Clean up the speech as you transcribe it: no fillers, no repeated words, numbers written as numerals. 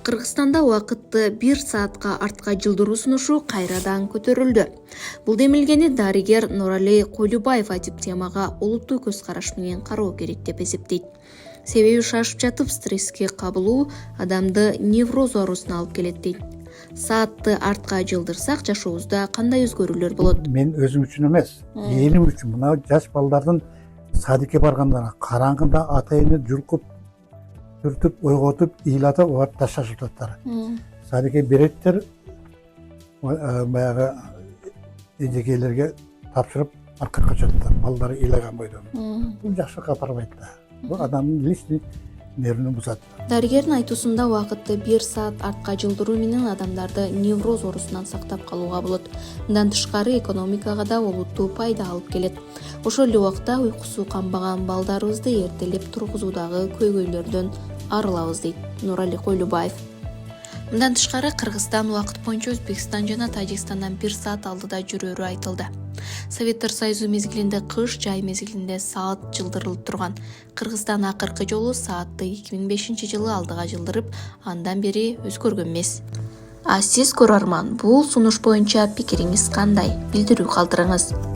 Кыргызстанда убакытты 1 саатка артка жылдыруу сунушу кайрадан көтөрүлдү. Бул демилгени дарыгер Нурали Койлубаев айтып темага олуттуу көз караш менен кароо керек деп эсептейт. Себеби шашып жатып стресске кабылуу адамды невроз оорусуна алып келет дейт. Саатты артка жылдырсак жашообузда кандай өзгөрүүлөр болот? Мен өзүм үчүн эмес, элим үчүн. Мына жаш балдардын садикке баргандарына караңгыда атайыны жүркүп түртүп, ойготуп, ыйлатып, олар ташташып жатат. Садикке береттер, баягы эжекейлерге тапшырып, аркакка жатат. Балдары ыйлаган бойдон. Бул жакшылыкка апарбайт да. Бул адамдын личный нервин бузат. Дарыгердин айтуусунда убакытты 1 саат артка жылдыруу менен адамдарды невроз оорусунан сактап калууга болот. Мындан тышкары экономикага да олуттуу пайда алып келет. Ошол эле убакта уйкусу канбаган балдарыбызды эртелеп тургузуудагы көйгөйлөрдөн арылабыз дейт Нурали Койлубаев. Мындан тышкары Кыргызстан убакыт боюнча Өзбекстан жана Тажикстандан 1 саат алдыда жүрөрү айтылды. Советтер Союзу мезгилинде кыш, жай мезгилинде саат жылдырылып турган. Кыргызстан акыркы жолу саатты 2005-жылы алдыга жылдырып, андан бери өзгөргөн эмес. А сиз көрөрман, бул сунуш боюнча пикириңиз кандай? Билдирүү калтырыңыз.